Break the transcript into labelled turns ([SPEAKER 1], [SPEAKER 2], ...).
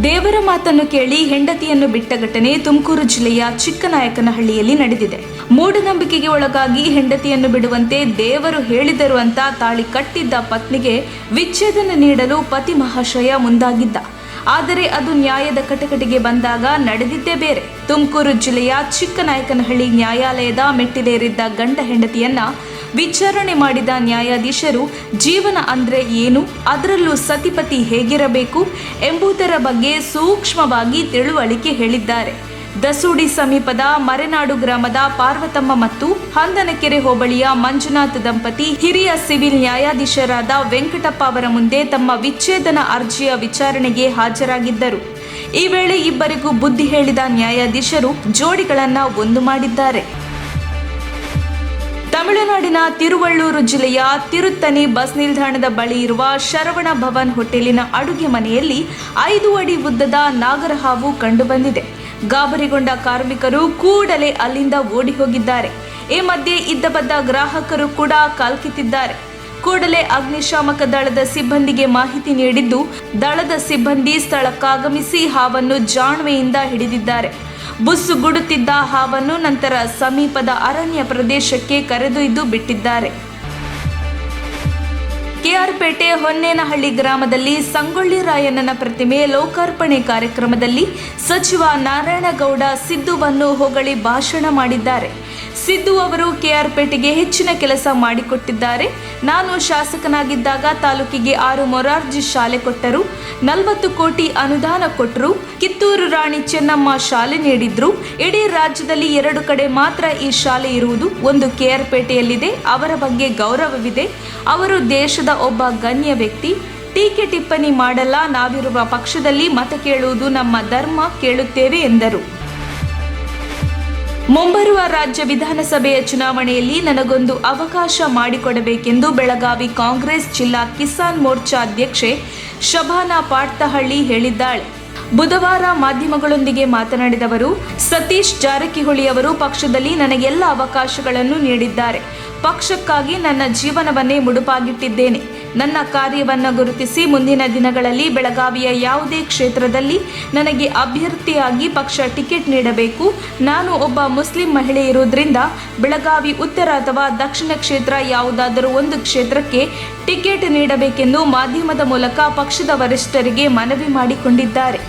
[SPEAKER 1] ದೇವರ ಮಾತನ್ನು ಕೇಳಿ ಹೆಂಡತಿಯನ್ನು ಬಿಟ್ಟ ಘಟನೆ ತುಮಕೂರು ಜಿಲ್ಲೆಯ ಚಿಕ್ಕನಾಯಕನಹಳ್ಳಿಯಲ್ಲಿ ನಡೆದಿದೆ. ಮೂಢನಂಬಿಕೆಗೆ ಒಳಗಾಗಿ ಹೆಂಡತಿಯನ್ನು ಬಿಡುವಂತೆ ದೇವರು ಹೇಳಿದರು ಅಂತ ತಾಳಿ ಕಟ್ಟಿದ್ದ ಪತ್ನಿಗೆ ವಿಚ್ಛೇದನ ನೀಡಲು ಪತಿ ಮಹಾಶಯ ಮುಂದಾಗಿದ್ದ. ಆದರೆ ಅದು ನ್ಯಾಯದ ಕಟಕಟಿಗೆ ಬಂದಾಗ ನಡೆದಿದ್ದೇ ಬೇರೆ. ತುಮಕೂರು ಜಿಲ್ಲೆಯ ಚಿಕ್ಕನಾಯಕನಹಳ್ಳಿ ನ್ಯಾಯಾಲಯದ ಮೆಟ್ಟಿಲೇರಿದ್ದ ಗಂಡ ಹೆಂಡತಿಯನ್ನ ವಿಚಾರಣೆ ಮಾಡಿದ ನ್ಯಾಯಾಧೀಶರು ಜೀವನ ಅಂದ್ರೆ ಏನು, ಅದರಲ್ಲೂ ಸತಿಪತಿ ಹೇಗಿರಬೇಕು ಎಂಬುದರ ಬಗ್ಗೆ ಸೂಕ್ಷ್ಮವಾಗಿ ತಿಳುವಳಿಕೆ ಹೇಳಿದ್ದಾರೆ. ದಸೂಡಿ ಸಮೀಪದ ಮರೆನಾಡು ಗ್ರಾಮದ ಪಾರ್ವತಮ್ಮ ಮತ್ತು ಹಂದನಕೆರೆ ಹೋಬಳಿಯ ಮಂಜುನಾಥ್ ದಂಪತಿ ಹಿರಿಯ ಸಿವಿಲ್ ನ್ಯಾಯಾಧೀಶರಾದ ವೆಂಕಟಪ್ಪ ಅವರ ಮುಂದೆ ತಮ್ಮ ವಿಚ್ಛೇದನ ಅರ್ಜಿಯ ವಿಚಾರಣೆಗೆ ಹಾಜರಾಗಿದ್ದರು. ಈ ವೇಳೆ ಇಬ್ಬರಿಗೂ ಬುದ್ಧಿ ಹೇಳಿದ ನ್ಯಾಯಾಧೀಶರು ಜೋಡಿಗಳನ್ನ ಒಂದು ಮಾಡಿದ್ದಾರೆ. ತಮಿಳುನಾಡಿನ ತಿರುವಳ್ಳೂರು ಜಿಲ್ಲೆಯ ತಿರುತ್ತನಿ ಬಸ್ ನಿಲ್ದಾಣದ ಬಳಿ ಇರುವ ಶರವಣ ಭವನ್ ಹೋಟೆಲಿನ ಅಡುಗೆ ಮನೆಯಲ್ಲಿ 5 ಅಡಿ ಉದ್ದದ ನಾಗರಹಾವು ಕಂಡುಬಂದಿದೆ. ಗಾಬರಿಗೊಂಡ ಕಾರ್ಮಿಕರು ಕೂಡಲೇ ಅಲ್ಲಿಂದ ಓಡಿ ಹೋಗಿದ್ದಾರೆ. ಈ ಮಧ್ಯೆ ಇದ್ದ ಬದ್ದ ಗ್ರಾಹಕರು ಕೂಡ ಕಾಲ್ಕಿತ್ತಿದ್ದಾರೆ. ಕೂಡಲೇ ಅಗ್ನಿಶಾಮಕ ದಳದ ಸಿಬ್ಬಂದಿಗೆ ಮಾಹಿತಿ ನೀಡಿದ್ದು, ದಳದ ಸಿಬ್ಬಂದಿ ಸ್ಥಳಕ್ಕಾಗಮಿಸಿ ಹಾವನ್ನು ಜಾಣ್ಮೆಯಿಂದ ಹಿಡಿದಿದ್ದಾರೆ. ಬುಸ್ಸುಗುಡುತ್ತಿದ್ದ ಹಾವನ್ನು ನಂತರ ಸಮೀಪದ ಅರಣ್ಯ ಪ್ರದೇಶಕ್ಕೆ ಕರೆದೊಯ್ದು ಬಿಟ್ಟಿದ್ದಾರೆ. ಕೆಆರ್ಪೇಟೆ ಹೊನ್ನೇನಹಳ್ಳಿ ಗ್ರಾಮದಲ್ಲಿ ಸಂಗೊಳ್ಳಿ ರಾಯಣ್ಣನ ಪ್ರತಿಮೆ ಲೋಕಾರ್ಪಣೆ ಕಾರ್ಯಕ್ರಮದಲ್ಲಿ ಸಚಿವ ನಾರಾಯಣಗೌಡ ಸಿದ್ದುವನ್ನು ಹೊಗಳಿ ಭಾಷಣ ಮಾಡಿದ್ದಾರೆ. ಸಿದ್ದು ಅವರು ಕೆಆರ್ಪೇಟೆಗೆ ಹೆಚ್ಚಿನ ಕೆಲಸ ಮಾಡಿಕೊಟ್ಟಿದ್ದಾರೆ. ನಾನು ಶಾಸಕನಾಗಿದ್ದಾಗ ತಾಲೂಕಿಗೆ 6 ಮೊರಾರ್ಜಿ ಶಾಲೆ ಕೊಟ್ಟರು, 40 ಕೋಟಿ ಅನುದಾನ ಕೊಟ್ಟರು, ಕಿತ್ತೂರು ರಾಣಿ ಚೆನ್ನಮ್ಮ ಶಾಲೆ ನೀಡಿದ್ರು. ಇಡೀ ರಾಜ್ಯದಲ್ಲಿ 2 ಕಡೆ ಮಾತ್ರ ಈ ಶಾಲೆ ಇರುವುದು, ಒಂದು ಕೆಆರ್ಪೇಟೆಯಲ್ಲಿದೆ. ಅವರ ಬಗ್ಗೆ ಗೌರವವಿದೆ. ಅವರು ದೇಶದ ಒಬ್ಬ ಗಣ್ಯ ವ್ಯಕ್ತಿ. ಟೀಕೆ ಟಿಪ್ಪಣಿ ಮಾಡಲ್ಲ. ನಾವಿರುವ ಪಕ್ಷದಲ್ಲಿ ಮತ ಕೇಳುವುದು ನಮ್ಮ ಧರ್ಮ, ಕೇಳುತ್ತೇವೆ ಎಂದರು. ಮುಂಬರುವ ರಾಜ್ಯ ವಿಧಾನಸಭೆಯ ಚುನಾವಣೆಯಲ್ಲಿ ನನಗೊಂದು ಅವಕಾಶ ಮಾಡಿಕೊಡಬೇಕೆಂದು ಬೆಳಗಾವಿ ಕಾಂಗ್ರೆಸ್ ಜಿಲ್ಲಾ ಕಿಸಾನ್ ಮೋರ್ಚಾ ಅಧ್ಯಕ್ಷೆ ಶಬಾನಾ ಪಾಟ್ತಹಳ್ಳಿ ಹೇಳಿದ್ದಾಳೆ. ಬುಧವಾರ ಮಾಧ್ಯಮಗಳೊಂದಿಗೆ ಮಾತನಾಡಿದ ಅವರು, ಸತೀಶ್ ಜಾರಕಿಹೊಳಿ ಅವರು ಪಕ್ಷದಲ್ಲಿ ನನಗೆಲ್ಲ ಅವಕಾಶಗಳನ್ನು ನೀಡಿದ್ದಾರೆ. ಪಕ್ಷಕ್ಕಾಗಿ ನನ್ನ ಜೀವನವನ್ನೇ ಮುಡುಪಾಗಿಟ್ಟಿದ್ದೇನೆ. ನನ್ನ ಕಾರ್ಯವನ್ನು ಗುರುತಿಸಿ ಮುಂದಿನ ದಿನಗಳಲ್ಲಿ ಬೆಳಗಾವಿಯ ಯಾವುದೇ ಕ್ಷೇತ್ರದಲ್ಲಿ ನನಗೆ ಅಭ್ಯರ್ಥಿಯಾಗಿ ಪಕ್ಷ ಟಿಕೆಟ್ ನೀಡಬೇಕು. ನಾನು ಒಬ್ಬ ಮುಸ್ಲಿಂ ಮಹಿಳೆ ಇರುವುದರಿಂದ ಬೆಳಗಾವಿ ಉತ್ತರ ಅಥವಾ ದಕ್ಷಿಣ ಕ್ಷೇತ್ರ ಯಾವುದಾದರೂ ಒಂದು ಕ್ಷೇತ್ರಕ್ಕೆ ಟಿಕೆಟ್ ನೀಡಬೇಕೆಂದು ಮಾಧ್ಯಮದ ಮೂಲಕ ಪಕ್ಷದ ವರಿಷ್ಠರಿಗೆ ಮನವಿ ಮಾಡಿಕೊಂಡಿದ್ದಾರೆ.